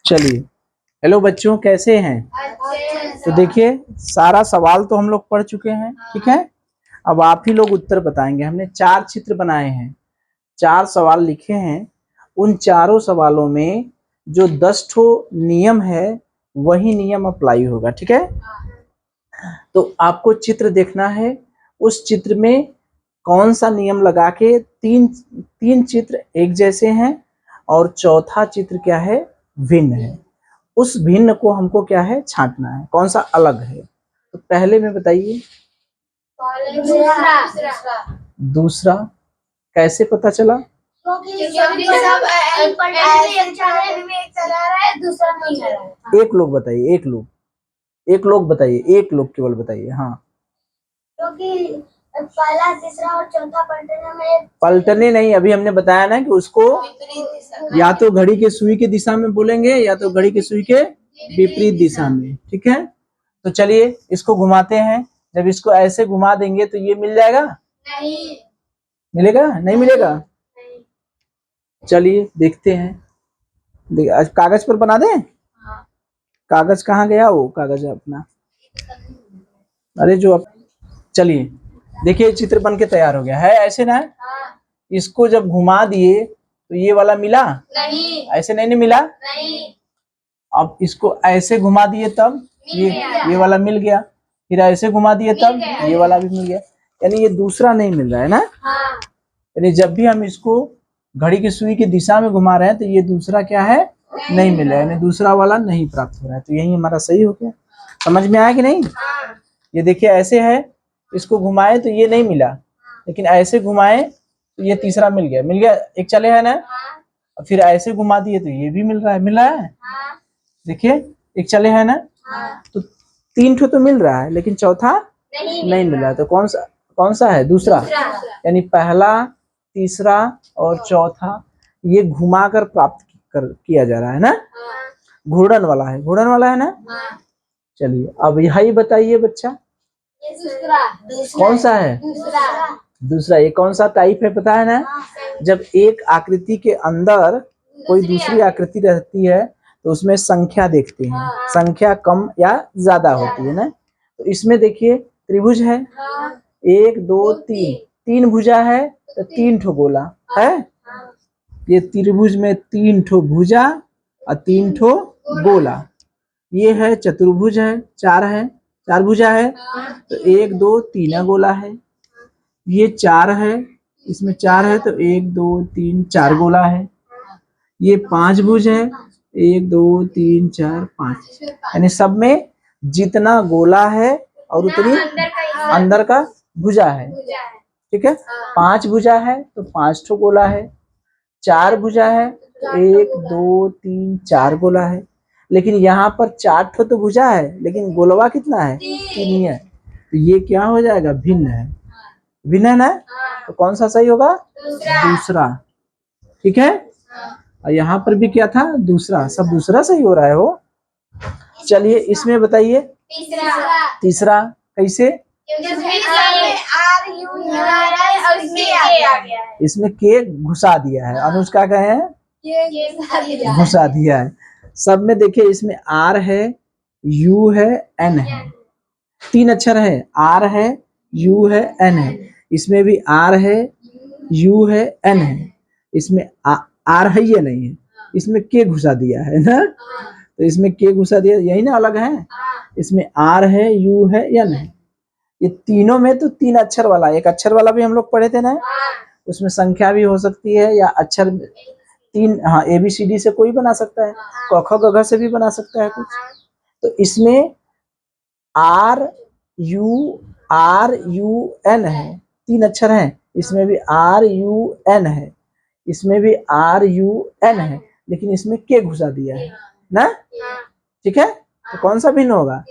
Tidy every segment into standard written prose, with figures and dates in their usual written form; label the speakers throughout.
Speaker 1: चलिए, हेलो बच्चों, कैसे हैं? तो देखिए, सारा सवाल तो हम लोग पढ़ चुके हैं, ठीक है। अब आप ही लोग उत्तर बताएंगे। हमने 4 चित्र बनाए हैं, 4 सवाल लिखे हैं। उन चारों सवालों में जो 10 ठो नियम है वही नियम अप्लाई होगा, ठीक है। तो आपको चित्र देखना है, उस चित्र में कौन सा नियम लगा के तीन चित्र एक जैसे हैं और चौथा चित्र क्या है, भिन्न है। उस भिन्न को हमको क्या है, छांटना है, कौन सा अलग है। तो पहले में बताइए। दूसरा कैसे पता चला? एक लोग बताइए, एक लोग बताइए, एक लोग केवल बताइए। हाँ,
Speaker 2: क्योंकि पहला, तीसरा और चौथा
Speaker 1: पलटने नहीं, अभी हमने बताया ना कि उसको या तो घड़ी के सुई के दिशा में बोलेंगे या तो घड़ी के सुई के विपरीत दिशा में, ठीक है। तो चलिए इसको घुमाते हैं। जब इसको ऐसे घुमा देंगे तो ये मिल जाएगा?
Speaker 2: नहीं
Speaker 1: मिलेगा, नहीं मिलेगा। चलिए देखते हैं। आज कागज पर बना दें। कागज कहाँ गया? वो कागज है अपना, अरे जो चलिए देखिए, चित्र बन के तैयार हो गया है, ऐसे ना। इसको जब घुमा दिए तो ये वाला मिला
Speaker 2: नहीं,
Speaker 1: ऐसे नहीं मिला
Speaker 2: नहीं।
Speaker 1: अब इसको ऐसे घुमा दिए तब ये वाला मिल गया, फिर ऐसे घुमा दिए तब ये वाला भी मिल गया। यानी ये दूसरा नहीं मिल रहा है ना। यानी जब भी हम इसको घड़ी की सुई की दिशा में घुमा रहे हैं तो ये दूसरा क्या है, नहीं मिल रहा है, यानी दूसरा वाला नहीं प्राप्त हो रहा है। तो यही हमारा सही हो गया। समझ में आया कि नहीं? ये देखिए ऐसे है, इसको घुमाए तो ये नहीं मिला, लेकिन ऐसे घुमाए तो ये तीसरा मिल गया। एक चले है ना। फिर ऐसे घुमा दिए तो ये भी मिल रहा है। देखिए एक चले है ना। तो 3 ठो तो मिल रहा है, लेकिन चौथा नहीं मिल रहा है। तो कौन सा है? दूसरा। यानी पहला, तीसरा और चौथा ये घुमा कर प्राप्त किया जा रहा है ना। घूर्णन वाला है ना। चलिए अब यही बताइए बच्चा, कौन सा है? दूसरा। ये कौन सा टाइप है पता है ना? जब एक आकृति के अंदर कोई दूसरी आकृति रहती है तो उसमें संख्या देखते हैं, संख्या कम या ज्यादा होती है ना। तो इसमें देखिए त्रिभुज है, 1 2 3 भुजा है तो 3 ठो गोला है। ये त्रिभुज में 3 ठो भुजा और 3 ठो गोला। ये है चतुर्भुज है, 4 भुजा है तो 1 2 3 गोला है। ये 4 है, इसमें 4 है तो 1 2 3 4 गोला है। ये 5 भुज है, 1 2 3 4 5, यानी सब में जितना गोला है और उतनी अंदर का भुजा है, ठीक है। 5 भुजा है तो 5 ठो गोला है, 4 भुजा है तो 1 2 3 4 गोला है। लेकिन यहाँ पर 4 ठो तो भुजा है, लेकिन गोलवा कितना है? 3 ही है। तो ये क्या हो जाएगा? भिन्न है। भिन्न है ना। तो कौन सा सही होगा? दूसरा, ठीक है। और यहाँ पर भी क्या था? दूसरा। सब दूसरा सही हो रहा है वो। चलिए इसमें बताइए तीसरा कैसे? इसमें के घुसा दिया है, अनुज का कहे हैं घुसा दिया है। सब में देखिए इसमें आर है, यू है, एन है। 3 अक्षर है, आर है, यू है, एन है। इसमें भी आर है, यू है, एन है। इसमें आर है या नहीं है, इसमें के घुसा दिया है ना। तो इसमें के घुसा दिया, यही ना अलग है। इसमें आर है, यू है, एन है। ये तीनों में तो 3 अक्षर वाला, एक अक्षर वाला भी हम लोग पढ़े थे ना। उसमें संख्या भी हो सकती है या अक्षर 3, हाँ ABCD से कोई बना सकता है, क ख ग घ से भी बना सकता है कुछ। तो इसमें आर यू एन है, 3 अक्षर हैं। इसमें भी आर यू एन है, इसमें भी आर यू एन है, लेकिन इसमें के घुसा दिया है ना, ठीक है। तो कौन सा भिन्न होगा?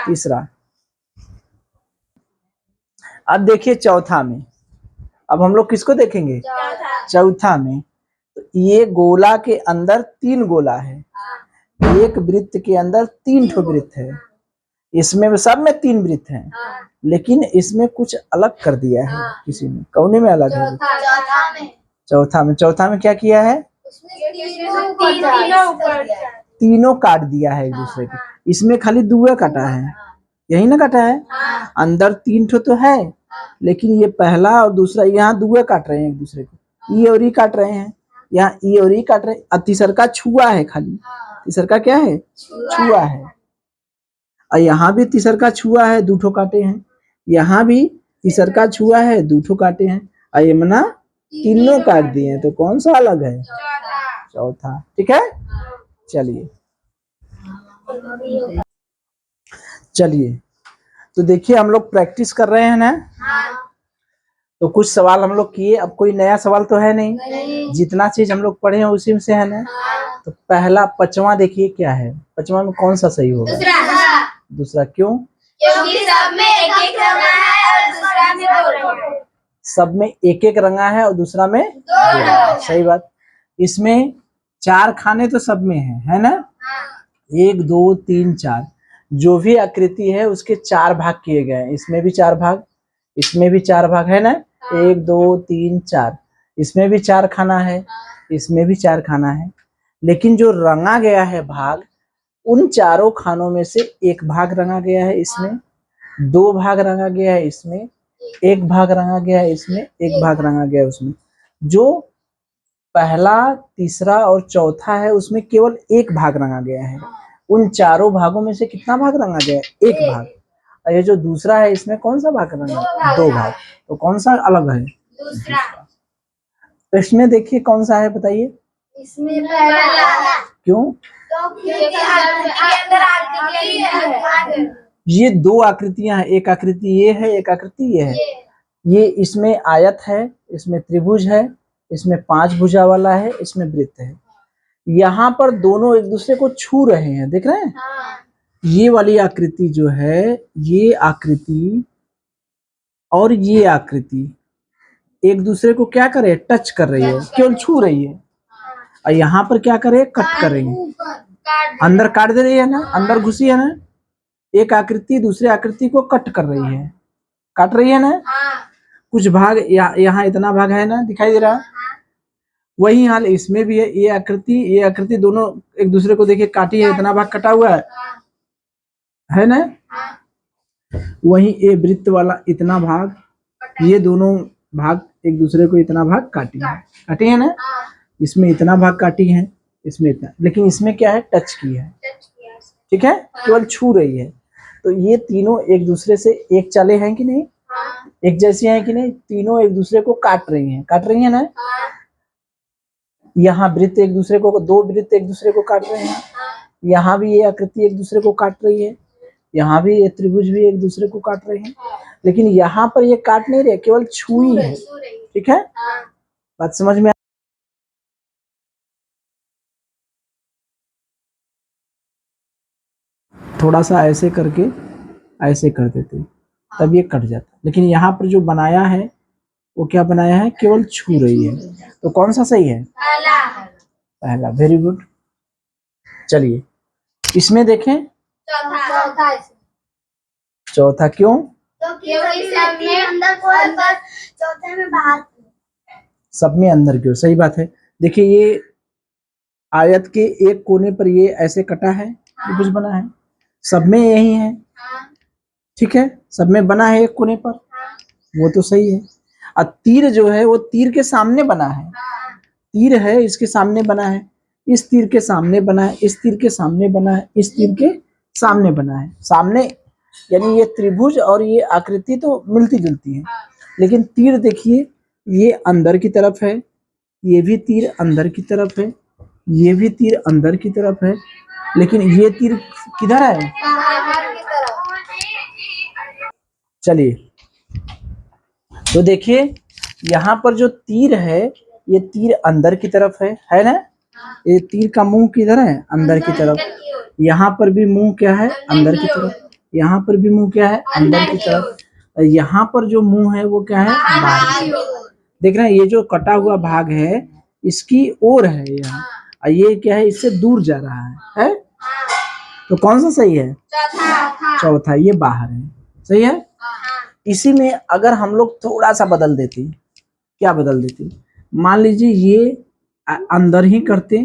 Speaker 1: तीसरा। अब देखिए चौथा में, अब हम लोग किसको देखेंगे? चौथा में। तो ये गोला के अंदर 3 गोला है, एक वृत्त के अंदर 3 ठो वृत्त है। इसमें सब में 3 वृत्त हैं, लेकिन इसमें कुछ अलग कर दिया है किसी ने। कौने में अलग है? चौथा में क्या किया है? तीनों काट दिया है एक दूसरे को। इसमें खाली दुआ काटा है, यही ना काटा है। अंदर 3 ठो तो है, लेकिन ये पहला और दूसरा यहाँ दुआ काट रहे हैं एक दूसरे को, ई और ई काट रहे हैं, यहाँ ई और ई काट रहे हैं। और तीसर का छुआ है, खाली तीसर का क्या है, छुआ है। और यहाँ भी तीसर का छुआ है, 2 ठो काटे हैं। यहाँ भी तीसर का छुआ है, 2 ठो काटे हैं। और ये मना तीनों काट दिए हैं, तो कौन सा अलग है, चौथा। ठीक है, चलिए चलिए तो देखिए हम लोग प्रैक्टिस कर रहे हैं ना। तो कुछ सवाल हम लोग किए, अब कोई नया सवाल तो है नहीं, जितना चीज हम लोग पढ़े हैं उसी में से है ना। तो पहला 5वां देखिए क्या है, 5वां में कौन सा सही होगा, दूसरा। क्यों,
Speaker 2: क्योंकि सब में एक एक रंगा है और दूसरा में 2 रंगा है।
Speaker 1: सब में एक एक रंगा है और दूसरा में 2 रंगा है, सही बात। इसमें 4 खाने तो सब में है ना। 1 2 3 4 जो भी आकृति है उसके 4 भाग किए गए हैं। इसमें भी 4 भाग, इसमें भी 4 भाग है ना। 1 2 3 4, इसमें भी 4 खाना है, इसमें भी 4 खाना है। लेकिन जो रंगा गया है भाग, उन चारों खानों में से 1 भाग रंगा गया है इसमें, 2 भाग रंगा गया है इसमें, 1 भाग रंगा गया है इसमें, 1 भाग रंगा गया है उसमें। जो पहला, तीसरा और चौथा है उसमें केवल 1 भाग रंगा गया है। उन चारों भागों में से कितना भाग रंगा गया है, 1 भाग। और ये जो दूसरा है इसमें कौन सा भाग रंगा है, 2 भाग। तो कौन सा अलग है,
Speaker 2: दूसरा।
Speaker 1: तो इसमें देखिए कौन सा है, बताइए।
Speaker 2: इसमें पहला।
Speaker 1: क्यों,
Speaker 2: क्योंकि आकृति के अंदर आकृति है।
Speaker 1: ये 2 आकृतियां हैं, एक आकृति ये है, एक आकृति ये है। ये इसमें आयत है, इसमें त्रिभुज है, इसमें 5 भुजा वाला है, इसमें वृत्त है। यहाँ पर दोनों एक दूसरे को छू रहे हैं, देख रहे हैं। ये वाली आकृति जो है, ये आकृति और ये आकृति एक दूसरे को क्या करे, टच कर रही है, केवल छू रही है। और यहाँ पर क्या करे, कट कर रही है, अंदर काट दे रही है ना, अंदर घुसी है ना। एक आकृति दूसरे आकृति को कट कर रही है, काट रही है ना। कुछ भाग यहाँ इतना भाग है ना, दिखाई दे रहा। वही हाल इसमें भी है, ये आकृति दोनों एक दूसरे को देखिए काटी है, इतना भाग कटा हुआ है ना। वही ये वृत्त वाला इतना भाग, ये दोनों भाग एक दूसरे को इतना भाग काटी है ना। इसमें इतना भाग काटी है, इसमें इतना, लेकिन इसमें क्या है, टच की है। ठीक है, केवल छू रही है। तो ये तीनों एक दूसरे से एक चाले हैं कि नहीं, एक जैसी हैं कि नहीं। तीनों एक दूसरे को काट रही है ना। यहाँ वृत्त एक दूसरे को, 2 वृत्त एक दूसरे को काट रहे हैं। यहाँ भी ये आकृति एक दूसरे को काट रही है, यहाँ भी ये त्रिभुज भी एक दूसरे को काट रहे हैं। लेकिन यहाँ पर ये काट नहीं रहे, केवल छुई है। ठीक है, बात समझ में। थोड़ा सा ऐसे करके ऐसे कर देते तब ये कट जाता। लेकिन यहाँ पर जो बनाया है वो क्या बनाया है, केवल छू रही है। तो कौन सा सही है, पहला। Very good. चलिए इसमें देखें, चौथा। क्यों, सब में अंदर की ओर, सही बात है। देखिए ये आयत के एक कोने पर ये ऐसे कटा है, त्रिभुज बना है, सब में यही है। ठीक है, सब में बना है एक कोने पर, वो तो सही है। और तीर जो है वो तीर के सामने बना है, तीर है इसके सामने बना है, इस तीर के सामने बना है, इस तीर के सामने बना है, इस तीर के सामने बना है। सामने यानी ये त्रिभुज और ये आकृति तो मिलती जुलती है, लेकिन तीर देखिए ये अंदर की तरफ है, ये भी तीर अंदर की तरफ है, ये भी तीर अंदर की तरफ है, लेकिन ये तीर किधर है, चलिए तो देखिए यहाँ पर जो तीर है ये तीर अंदर की तरफ है ना। ये तीर का मुंह किधर है, अंदर की तरफ। यहाँ पर भी मुंह क्या है, अंदर की तरफ। यहाँ पर भी मुंह क्या है, अंदर की तरफ। यहाँ पर जो मुंह है वो क्या है, बाहर की तरफ। देख रहे हैं ये जो कटा हुआ भाग है इसकी ओर है यहाँ, और ये क्या है, इससे दूर जा रहा है। तो कौन सा सही है, चौथा, ये बाहर है। सही है। इसी में अगर हम लोग थोड़ा सा बदल देते, क्या बदल देते, मान लीजिए ये अंदर ही करते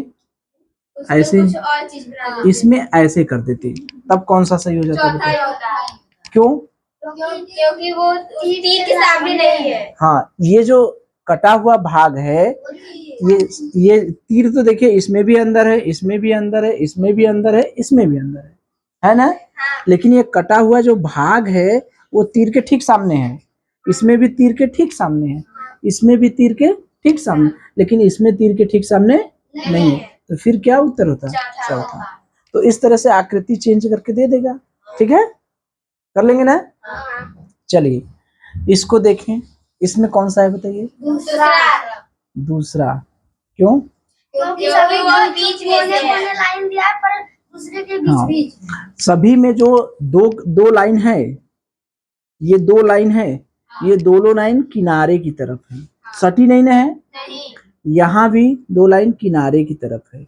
Speaker 1: ऐसे
Speaker 2: कुछ और चीज बना देते।
Speaker 1: इसमें ऐसे कर देते, तब कौन सा सही हो जाता
Speaker 2: चौथा
Speaker 1: बताइए?
Speaker 2: ही होता है
Speaker 1: क्यों?
Speaker 2: क्योंकि वो तीर के सामने नहीं है।
Speaker 1: हाँ, ये जो कटा हुआ भाग है, ये तीर तो देखिए इसमें भी अंदर है, इसमें भी अंदर है, इसमें भी अंदर है, इसमें भी अंदर है ना? लेकिन ये कटा हुआ जो भाग है वो तीर के ठीक सामने है, इसमें भी तीर के ठीक सामने है, इसमें भी तीर के ठीक सामने, लेकिन इसमें तीर के ठीक सामने नहीं है। तो फिर क्या उत्तर होता? चौथा। तो इस तरह से आकृति चेंज करके दे देगा। ठीक है, कर लेंगे ना? चलिए इसको देखें, इसमें कौन सा है बताइए?
Speaker 2: दूसरा।
Speaker 1: दूसरा। क्यों?
Speaker 2: क्योंकि वो बीच में से है। लाइन दिया है पर दूसरे के
Speaker 1: हाँ,
Speaker 2: बीच
Speaker 1: सभी में जो दो लाइन है, ये दो लाइन है, ये दोनों लाइन किनारे की तरफ है, सटी नहीं ना है?
Speaker 2: नहीं।
Speaker 1: यहाँ भी दो लाइन किनारे की तरफ है,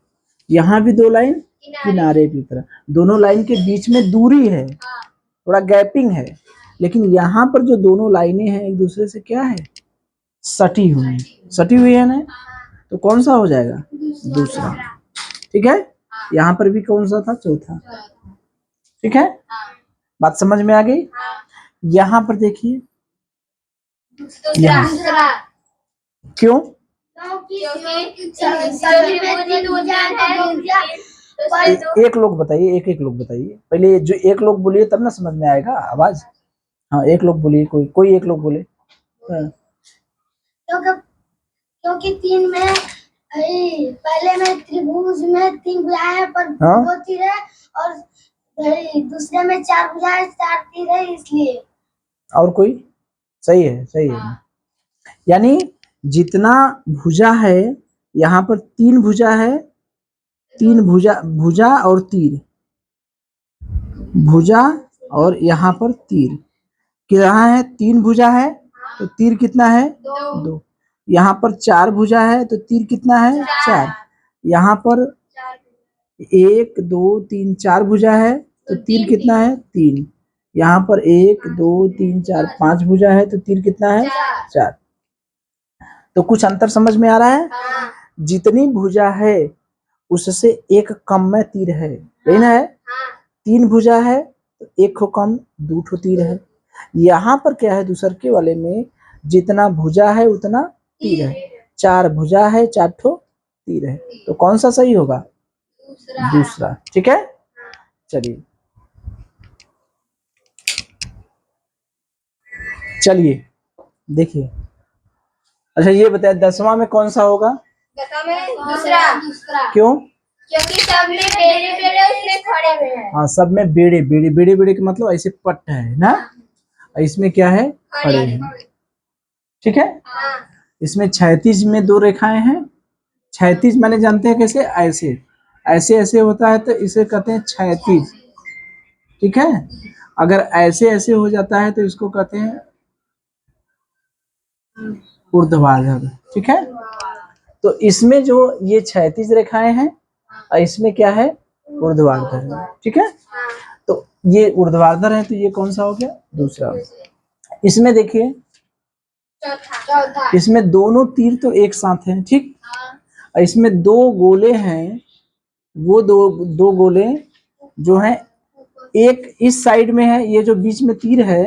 Speaker 1: यहाँ भी दो लाइन किनारे की तरफ, दोनों लाइन के बीच में दूरी है, थोड़ा गैपिंग है, लेकिन यहाँ पर जो दोनों लाइनें हैं एक दूसरे से क्या है? सटी हुई, सटी हुई है ना? तो कौन सा हो जाएगा? दूसरा। ठीक है, यहाँ पर भी कौन सा था? चौथा। ठीक है, बात समझ में आ गई? यहाँ पर देखिए,
Speaker 2: दूसरा।
Speaker 1: क्यों?
Speaker 2: क्योंकि सभी में तीन भुजा है।
Speaker 1: एक लोग बताइए, एक लोग बताइए, पहले जो एक लोग बोलिए तब ना समझ में आएगा आवाज। हाँ, एक लोग बोलिए, कोई एक लोग बोले। हाँ।
Speaker 2: क्योंकि तीन में पहले में त्रिभुज में तीन भुजा है पर
Speaker 1: हाँ?
Speaker 2: दो तीर है, और दूसरे में चार भुजा है, चार तीर है, इसलिए।
Speaker 1: और कोई? सही है, सही है। यानी जितना भुजा है, यहाँ पर तीन भुजा है, तीन भुजा और तीर, भुजा और यहाँ पर तीर क्या है? तीन भुजा है तो तीर कितना है? दो। यहाँ पर चार भुजा है तो तीर कितना है? चार। यहाँ पर एक दो तीन चार भुजा है तो तीर कितना है? तीन। यहाँ पर एक दो तीन चार पांच भुजा है तो तीर कितना है? चार। तो कुछ अंतर समझ में आ रहा है? जितनी भुजा है उससे एक कम में तीर है, यही ना है? तीन भुजा है तो एक को कम दो ठो तीर है। यहाँ पर क्या है? दूसर के वाले में जितना भुजा है उतना तीर है, चार भुजा है चार ठो तीर है, तो कौन सा सही होगा? दूसरा। ठीक है, चलिए चलिए देखिए। अच्छा ये बताए 10वां में कौन सा होगा?
Speaker 2: दूसरा।
Speaker 1: क्यों?
Speaker 2: क्योंकि सब में बेड़े बेड़े उसमें खड़े हुए हैं।
Speaker 1: हाँ, सब में बेड़े बेड़े बेड़े बेड़े का मतलब ऐसे पट है ना, इसमें क्या है? खड़े हैं। ठीक है, इसमें 36 में दो रेखाएं हैं। 36 माने जानते हैं कैसे? ऐसे ऐसे ऐसे होता है तो इसे कहते हैं 36। ठीक है, अगर ऐसे ऐसे हो जाता है तो इसको कहते हैं ऊर्ध्वाधर। ठीक है, तो इसमें जो ये 36 रेखाएं हैं और इसमें क्या है? ऊर्ध्वाधर है। ठीक है, तो ये ऊर्ध्वाधर है तो ये कौन सा हो गया? दूसरा। इसमें देखिए,
Speaker 2: चौथा।
Speaker 1: इसमें दोनों तीर तो एक साथ हैं, ठीक, और इसमें दो गोले हैं, वो दो गोले जो हैं, एक इस साइड में है, ये जो बीच में तीर है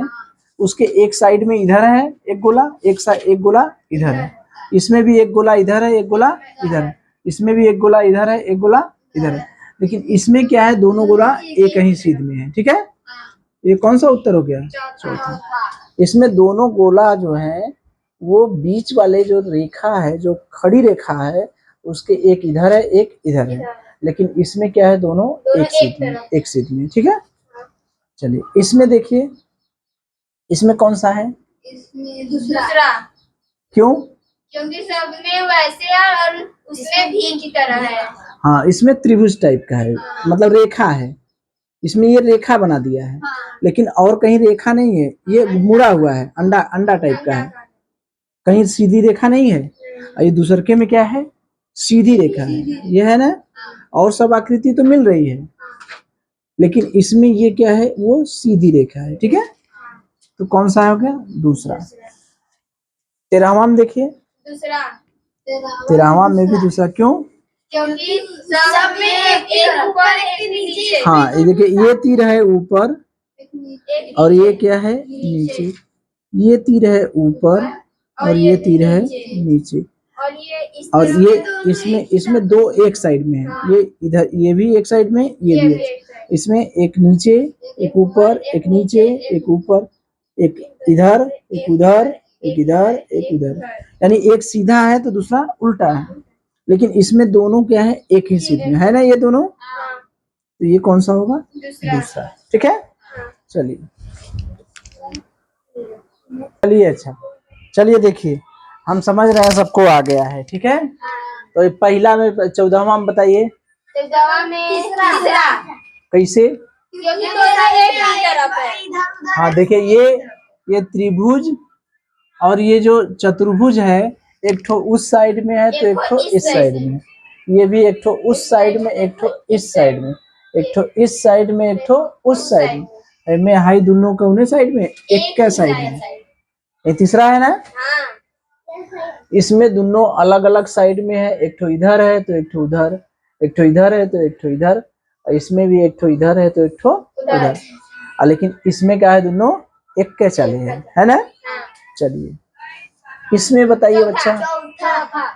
Speaker 1: उसके एक साइड में इधर है एक गोला, एक गोला इधर है, इसमें भी एक गोला इधर है, एक गोला इधर है, इसमें भी एक गोला इधर है, एक गोला इधर है, लेकिन इसमें क्या है? दोनों गोला एक ही सीध में है। ठीक है, ये कौन सा उत्तर हो गया? चौथा। इसमें दोनों गोला जो है वो बीच वाले जो रेखा है, जो खड़ी रेखा है, उसके एक इधर है एक इधर है, लेकिन इसमें क्या है? दोनों एक सीध में। ठीक है, चलिए इसमें देखिए, इसमें कौन सा है?
Speaker 2: दूसरा।
Speaker 1: क्यों?
Speaker 2: क्योंकि सब में वैसे है और उसमें भी की तरह है।
Speaker 1: हाँ, इसमें त्रिभुज टाइप का है, मतलब रेखा है, इसमें ये रेखा बना दिया है, लेकिन और कहीं रेखा नहीं है, ये मुड़ा हुआ है, अंडा टाइप का है, कहीं सीधी रेखा नहीं है। और ये दूसर के में क्या है? सीधी रेखा है, ये है ना, और सब आकृति तो मिल रही है, लेकिन इसमें ये क्या है? वो सीधी रेखा है। ठीक है, तो कौन सा हो गया? दूसरा। 13वां में देखिए,
Speaker 2: दूसरा।
Speaker 1: 13वां में भी दूसरा। क्यों?
Speaker 3: क्योंकि सब में एक ऊपर एक नीचे।
Speaker 1: हाँ ये देखिए, ये तीर है ऊपर और ये क्या है नीचे, ये तीर है ऊपर और ये तीर है नीचे, और ये इसमें दो एक साइड में है, ये इधर ये भी एक साइड में, ये भी इसमें एक नीचे एक ऊपर, एक नीचे एक ऊपर, एक इधर एक उधर, एक इधर एक उधर, यानी एक सीधा है तो दूसरा उल्टा है, लेकिन इसमें दोनों क्या है एक ही सीध में है ना ये दोनों, तो ये कौन सा होगा दूसरा। ठीक है, चलिए चलिए अच्छा, चलिए देखिए हम समझ रहे हैं, सबको आ गया है। ठीक है, तो ये पहला में 14वां में बताइए
Speaker 3: दवा में तीसरा,
Speaker 1: कैसे।
Speaker 3: क्योंकि दोनों एक ही तरफ है।
Speaker 1: हाँ देखिए, ये त्रिभुज और ये जो चतुर्भुज है, एक ठो उस साइड में है तो एक ठो इस साइड में, ये भी एक ठो उस साइड में एक ठो इस साइड में, एक ठो इस साइड में एक ठो उस साइड में हाई दोनों का उन्हें साइड में एक का साइड में, ये तीसरा है ना। इसमें दोनों अलग अलग साइड में है, एक ठो इधर है तो एक ठो उधर, एक ठो इधर है तो एक ठो इधर, इसमें भी एक ठो इधर है तो एक ठो उधर, लेकिन इसमें क्या है दोनों एक के चले हैं, है ना। चलिए इसमें बताइए बच्चा,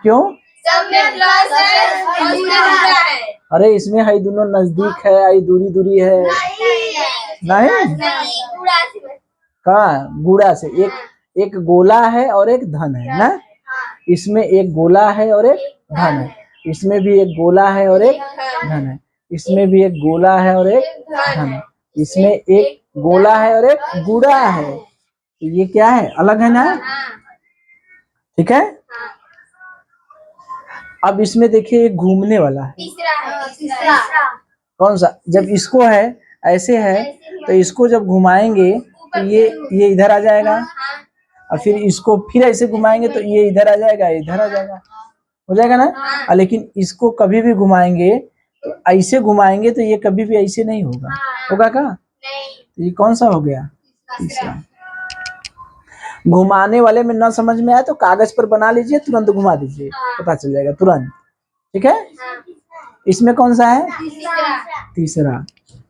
Speaker 1: क्यों
Speaker 3: सब में प्लस है और इसमें दूसरा है।
Speaker 1: अरे इसमें है दोनों नजदीक है, आई दूरी दूरी है, नहीं कहाँ गुड़ा से एक गोला है और एक धन है ना, इसमें एक गोला है और एक धन है, इसमें भी एक गोला है और एक धन है, इसमें भी एक गोला है और एक धन है, इसमें एक गोला है और एक गुड़ा है, तो ये क्या है अलग है ना। ठीक है, अब इसमें देखिए एक घूमने वाला है,
Speaker 3: तीसरा
Speaker 1: कौन सा, जब इसको है ऐसे है तो इसको जब घुमाएंगे तो ये इधर आ जाएगा, और फिर इसको फिर ऐसे घुमाएंगे तो ये इधर आ जाएगा, इधर आ जाएगा, हो जाएगा ना। लेकिन इसको कभी भी घुमाएंगे तो ऐसे घुमाएंगे तो ये कभी भी ऐसे नहीं होगा, होगा क्या, तो ये कौन सा हो गया तीसरा। घुमाने वाले में ना समझ में आए तो कागज पर बना लीजिए, तुरंत घुमा दीजिए, पता चल जाएगा तुरंत। ठीक है, इसमें कौन सा है तीसरा,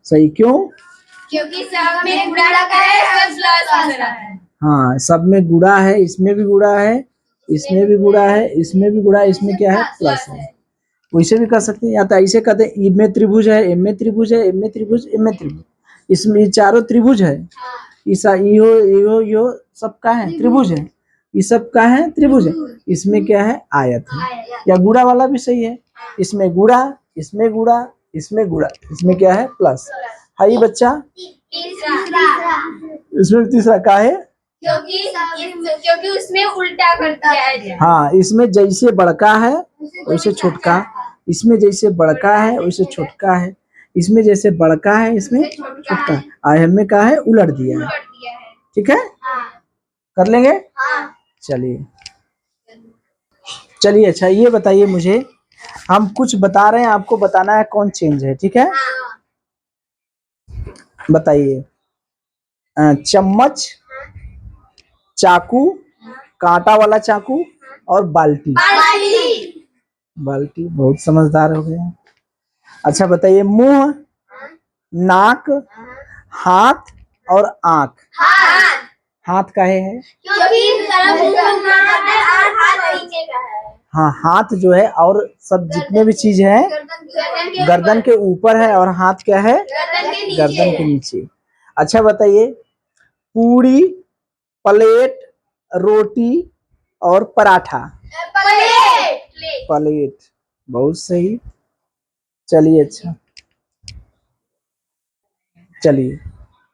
Speaker 1: सही, क्यों,
Speaker 3: क्योंकि सब में गुड़ा का है, सब प्लस है।
Speaker 1: हाँ सब में गुड़ा है, इसमें भी गुड़ा है, इसमें भी गुड़ा है, इसमें भी गुड़ा है, इसमें क्या है प्लस है। वैसे भी कर सकते हैं, या तो ऐसे कहते हैं ई में त्रिभुज है, एम में त्रिभुज है, एम में त्रिभुज, एम में त्रिभुज, इसमें चारों त्रिभुज है, ईसा यो सबका है त्रिभुज है, ये सब का है त्रिभुज है, इसमें क्या है आयत है, या गुड़ा वाला भी सही है, इसमें गुड़ा, इसमें गुड़ा, इसमें गुड़ा, इसमें क्या है प्लस है। ये बच्चा इसमें तीसरा का है,
Speaker 3: क्योंकि उसमें उल्टा करता है।
Speaker 1: हाँ इसमें जैसे बड़का है वैसे छोटका, इसमें जैसे बड़का है वैसे छोटका है, इसमें जैसे बड़का है इसमें छोटका, आयम में का है उलट दिया है। ठीक है, कर लेंगे, चलिए चलिए अच्छा ये बताइए मुझे, हम कुछ बता रहे हैं, आपको बताना है कौन चेंज है। ठीक है, बताइए, चम्मच, चाकू, कांटा वाला चाकू और बाल्टी। बाल्टी बहुत समझदार हो गए हैं। अच्छा बताइए, मुंह, नाक, हाथ और आंख। हाथ काहे है, हाँ हाथ जो है और सब जितने भी चीज है गर्दन के ऊपर है, और हाथ क्या है गर्दन के नीचे। अच्छा बताइए, पूरी, प्लेट, रोटी और पराठा। प्लेट, बहुत सही। चलिए अच्छा, चलिए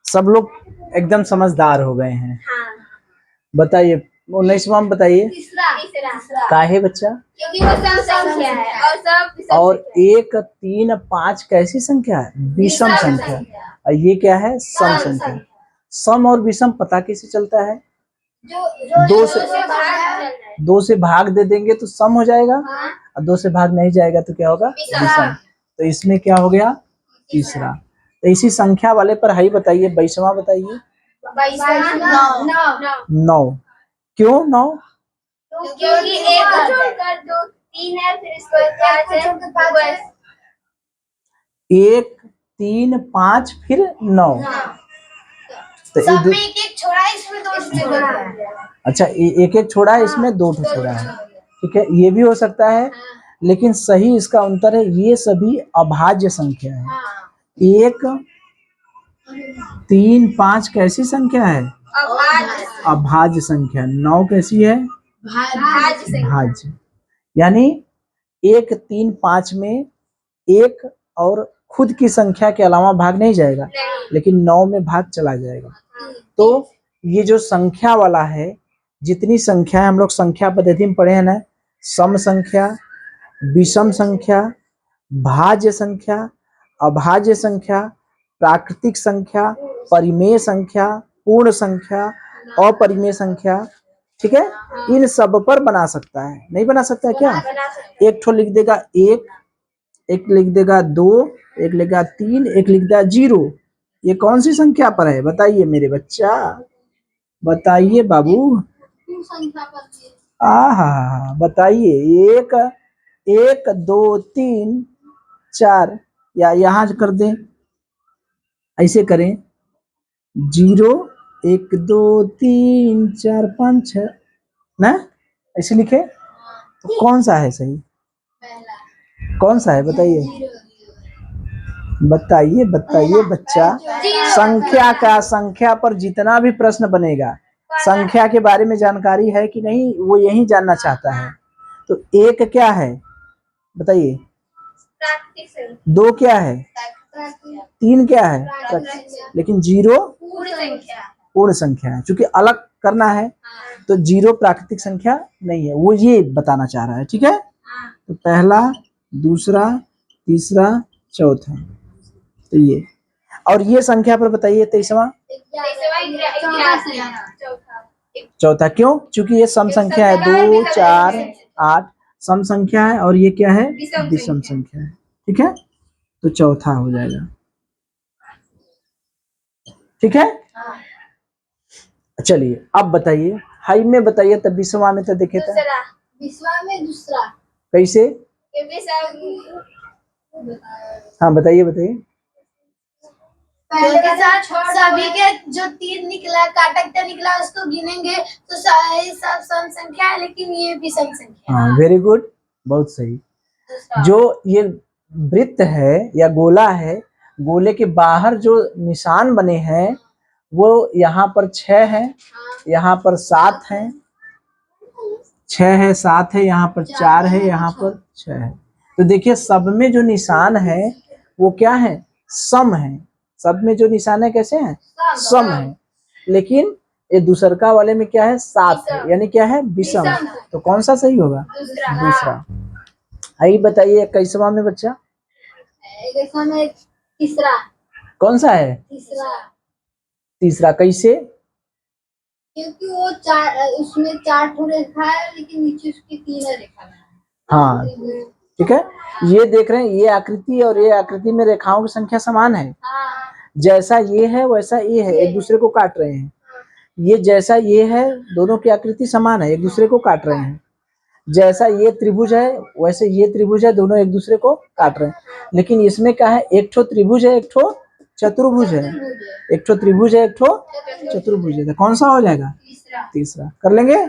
Speaker 1: सब लोग एकदम समझदार हो गए हैं। बताइए 19वां में बताइए, काहे बच्चा,
Speaker 3: क्योंकि वो सब संख्या है और सब
Speaker 1: और 1, 3, 5 कैसी संख्या है, विषम संख्या, और ये क्या है सम संख्या। सम और विषम पता कैसे चलता है, दो से भाग दे देंगे तो सम हो जाएगा, और 2 से भाग नहीं जाएगा तो क्या होगा विषम। तो इसमें क्या हो गया तीसरा। तो इसी संख्या वाले पर हाई बताइए, 22वां बताइए।
Speaker 3: 9,
Speaker 1: 9, क्यों 9,
Speaker 3: क्योंकि एक छोड़कर 2, 3 है, फिर इसके बाद 5 है, बस
Speaker 1: 1 3 5 फिर 9। तो
Speaker 2: सब में एक एक छोड़ा है, इसमें दो छोड़ा है।
Speaker 1: अच्छा, एक एक छोड़ा है, इसमें 2 छोड़ा है। ठीक है, ये भी हो सकता है, लेकिन सही इसका उत्तर है ये सभी अभाज्य संख्या है। 1 3 5 कैसी संख्या है? अभाज्य संख्या। 9 कैसी है? भाज्य। यानी 1 3 5 में एक और खुद की संख्या के अलावा भाग नहीं जाएगा, लेकिन 9 में भाग चला जाएगा। तो ये जो संख्या वाला है, जितनी संख्या है हम लोग संख्या पद्धति में पढ़े हैं ना, सम संख्या, विषम संख्या, भाज्य संख्या, अभाज्य संख्या, प्राकृतिक संख्या, परिमेय संख्या, पूर्ण संख्या, अपरिमेय संख्या। ठीक है, इन सब पर बना सकता है। नहीं बना सकता है क्या? एक ठो लिख देगा 1, एक लिख देगा 2, एक लिखेगा 3, एक लिख देगा 0। ये कौन सी संख्या पर है बताइए मेरे बच्चा, बताइए बाबू। बताइए। 1 1 2 3 4, या यहाँ कर दें, ऐसे करें 0 1 2 3 4 5 6 ना, ऐसे लिखे। तो कौन सा है सही? कौन सा है बताइए, बताइए बताइए बच्चा। संख्या पर जितना भी प्रश्न बनेगा, संख्या के बारे में जानकारी है कि नहीं, वो यही जानना चाहता है। तो 1 क्या है बताइए, 2 क्या है, 3 क्या है, लेकिन 0 पूर्ण संख्या है। चूंकि अलग करना है तो 0 प्राकृतिक संख्या नहीं है, वो ये बताना चाह रहा है। ठीक है, तो पहला, दूसरा, तीसरा, चौथा, तो ये। और ये संख्या पर बताइए 23वां, चौथा। क्यों? क्योंकि ये सम संख्या है, 2 4 8 सम संख्या है, और ये क्या है, विषम संख्या है। ठीक है, तो चौथा हो जाएगा। ठीक है, चलिए अब बताइए, हाई में बताइए, तब विषमा में तो देखे था।
Speaker 2: विश्वा में दूसरा
Speaker 1: कैसे? हाँ बताइए बताइए।
Speaker 2: पहले के साथ सभी के जो तीर निकला, काटकता निकला, उसको गिनेंगे तो सब सम संख्या है, लेकिन ये भी सम संख्या।
Speaker 1: हाँ, वेरी गुड, बहुत सही। जो ये वृत्त है या गोला है, गोले के बाहर जो निशान बने हैं वो यहाँ पर 6 है, यहाँ पर 7 है, 6 है, 7 है, यहाँ पर 4 है, यहाँ पर 6 है। तो देखिए सब में जो निशान है वो क्या है, सम है। सब में जो निशान है कैसे हैं, सम है। लेकिन ये दूसरका वाले में क्या है, 7 है, यानी क्या है, विषम। तो कौन सा सही होगा, दूसरा। आइए बताइए 21वां में बच्चा,
Speaker 2: 21वां में तीसरा।
Speaker 1: कौन सा है, तीसरा। कैसे?
Speaker 2: क्योंकि वो उसमें 4 ठो रेखा है, लेकिन नीचे उसकी 3 रेखा है।
Speaker 1: हाँ ठीक है, ये देख रहे हैं, ये आकृति और ये आकृति में रेखाओं की संख्या समान है। जैसा ये है वैसा ये है, एक दूसरे को काट रहे हैं। ये जैसा ये है, दोनों की आकृति समान है, एक दूसरे को काट रहे हैं। जैसा ये त्रिभुज है वैसे ये त्रिभुज है, दोनों एक दूसरे को काट रहे हैं। लेकिन इसमें क्या है, एक ठो त्रिभुज है, एक ठो चतुर्भुज है। एक ठो त्रिभुज है, एक ठो चतुर्भुज है। तो कौन सा हो जाएगा, तीसरा। कर लेंगे।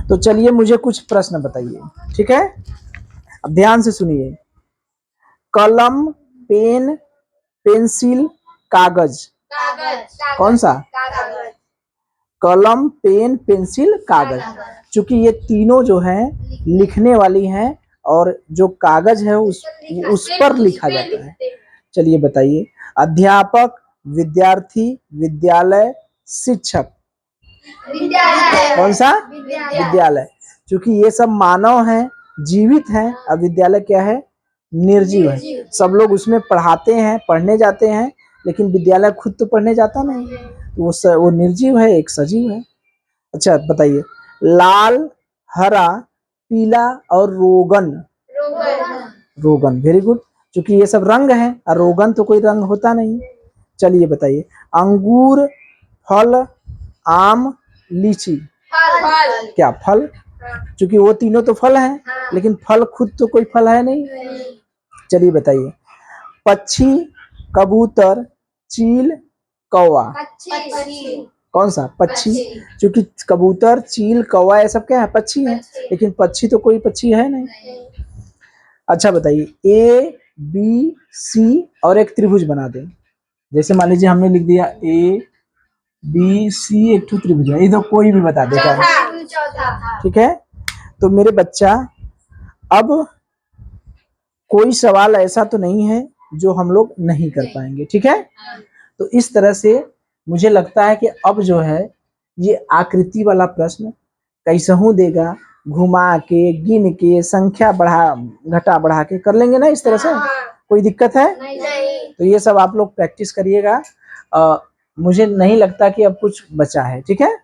Speaker 1: तो चलिए मुझे कुछ प्रश्न बताइए। ठीक है, अब ध्यान से सुनिए। कलम, पेन, पेंसिल, कागज, कौन सा? कलम, पेन, पेंसिल, कागज। चूंकि ये तीनों जो हैं लिखने वाली हैं, और जो कागज है उस पर लिखा जाता है। चलिए बताइए, अध्यापक, विद्यार्थी, विद्यालय, शिक्षक, कौन सा? विद्यालय। क्योंकि ये सब मानव हैं, जीवित हैं, और विद्यालय क्या है, निर्जीव है। सब लोग उसमें पढ़ाते हैं, पढ़ने जाते हैं, लेकिन विद्यालय खुद तो पढ़ने जाता नहीं, तो वो निर्जीव है, एक सजीव है। अच्छा बताइए, लाल, हरा, पीला और रोगन। रोगन, वेरी गुड। क्योंकि ये सब रंग है, और रोगन तो कोई रंग होता नहीं। चलिए बताइए, अंगूर, फल, आम, लीची, क्या फल? क्योंकि वो तीनों तो फल हैं, लेकिन फल खुद तो कोई फल है नहीं। चलिए बताइए, पक्षी, कबूतर, चील, कौवा, कौन सा? पक्षी। क्योंकि कबूतर, चील, कौवा ये सब क्या है? पक्षी है, लेकिन पक्षी तो कोई पक्षी है नहीं। अच्छा बताइए, ए बी सी और एक त्रिभुज बना दें। जैसे मान लीजिए हमने लिख दिया ए बी सी, एक तो त्रिभुज है, इधर कोई भी बता देगा, ठीक है। तो मेरे बच्चा, अब कोई सवाल ऐसा तो नहीं है जो हम लोग नहीं कर पाएंगे, ठीक है। तो इस तरह से मुझे लगता है कि अब जो है ये आकृति वाला प्रश्न कैसहू देगा, घुमा के, गिन के, संख्या बढ़ा घटा बढ़ा के कर लेंगे ना इस तरह से, कोई दिक्कत है? तो ये सब आप लोग प्रैक्टिस करिएगा। मुझे नहीं लगता कि अब कुछ बचा है, ठीक है,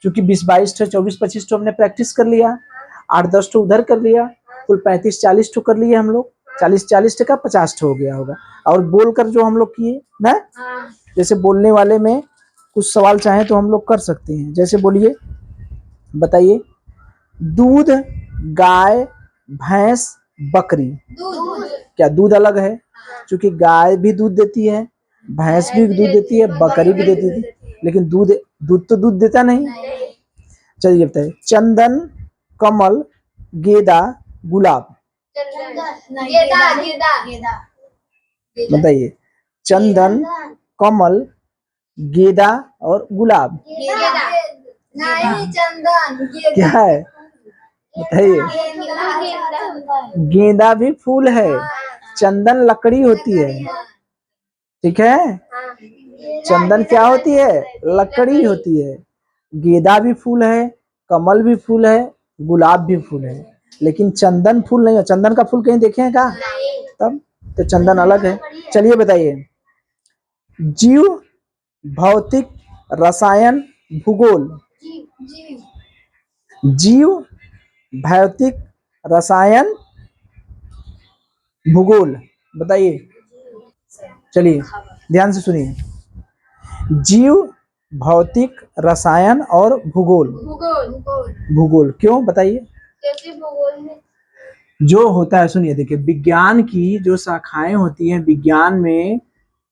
Speaker 1: क्योंकि 20-22 ठो 24-25 ठो हमने प्रैक्टिस कर लिया, 8-10 ठो उधर कर लिया, कुल 35-40 ठो कर लिए हम लोग, 40-40 का 50 ठो हो गया होगा। और बोलकर जो हम लोग किए ना, जैसे बोलने वाले में कुछ सवाल चाहे तो हम लोग कर सकते हैं। जैसे बोलिए, बताइए, दूध, गाय, भैंस, बकरी। क्या दूध अलग है? क्योंकि गाय भी दूध देती है, भैंस भी दूध देती है, बकरी भी देती है, लेकिन दूध तो दूध देता नहीं। चलिए बताइए, चंदन, कमल, गेंदा, गुलाब। बताइए, चंदन, कमल, गेंदा और गुलाब।
Speaker 2: नहीं, चंदन।
Speaker 1: क्या है बताइए? गेंदा भी फूल है, चंदन लकड़ी होती है, ठीक है। चंदन क्या होती है? लकड़ी होती है। गेंदा भी फूल है, कमल भी फूल है, गुलाब भी फूल है, लेकिन चंदन फूल नहीं है। चंदन का फूल कहीं देखे हैं क्या? तब तो चंदन अलग है। चलिए बताइए, जीव, भौतिक, रसायन, भूगोल। जीव, भौतिक, रसायन, भूगोल, बताइए। चलिए ध्यान से सुनिए, जीव, भौतिक, रसायन और भूगोल। भूगोल क्यों बताइए? जो होता है, सुनिए, देखिए, विज्ञान की जो शाखाएं होती हैं, विज्ञान में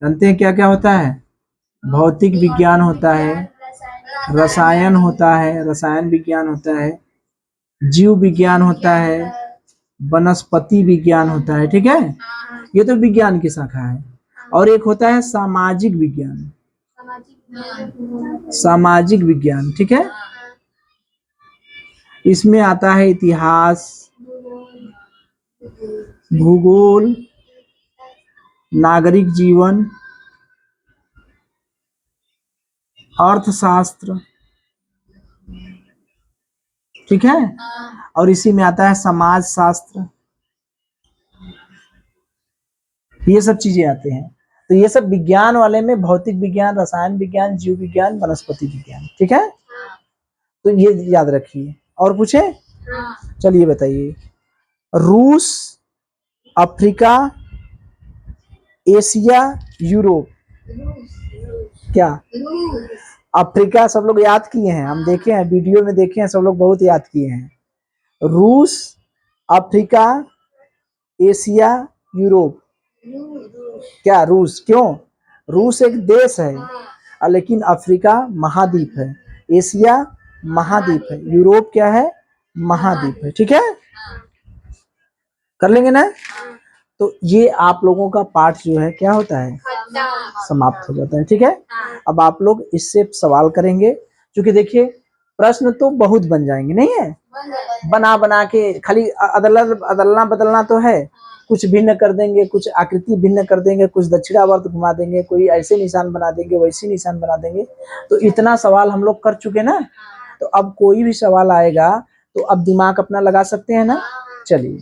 Speaker 1: जानते हैं क्या क्या होता है? भौतिक विज्ञान होता है, रसायन होता है, रसायन विज्ञान होता है, जीव विज्ञान होता है, वनस्पति विज्ञान होता है, ठीक है। ये तो विज्ञान की शाखा है। और एक होता है सामाजिक विज्ञान, सामाजिक विज्ञान, ठीक है। इसमें आता है इतिहास, भूगोल, नागरिक जीवन, अर्थशास्त्र, ठीक है। और इसी में आता है समाज शास्त्र, ये सब चीजें आते हैं। तो ये सब विज्ञान वाले में भौतिक विज्ञान, रसायन विज्ञान, जीव विज्ञान, वनस्पति विज्ञान, ठीक है। तो ये याद रखिए। और पूछे? चलिए बताइए, रूस, अफ्रीका, एशिया, यूरोप। क्या? अफ्रीका सब लोग याद किए हैं, हम देखे हैं, वीडियो में देखे हैं, सब लोग बहुत याद किए हैं। रूस, अफ्रीका, एशिया, यूरोप। क्या रूस? क्यों? रूस एक देश है, लेकिन अफ्रीका महाद्वीप है, एशिया महाद्वीप है, यूरोप क्या है? महाद्वीप है, ठीक है। कर लेंगे ना? तो ये आप लोगों का पाठ जो है क्या होता है? समाप्त हो जाता है, ठीक है। अब आप लोग इससे सवाल करेंगे, क्योंकि देखिए प्रश्न तो बहुत बन जाएंगे, नहीं है? बना बना के खाली अदलना बदलना तो है, कुछ भिन्न कर देंगे, कुछ आकृति भिन्न कर देंगे, कुछ दक्षिणावर्त घुमा देंगे, कोई ऐसे निशान बना देंगे, वैसे निशान बना देंगे। तो इतना सवाल हम लोग कर चुके ना, तो अब कोई भी सवाल आएगा तो अब दिमाग अपना लगा सकते हैं ना। चलिए।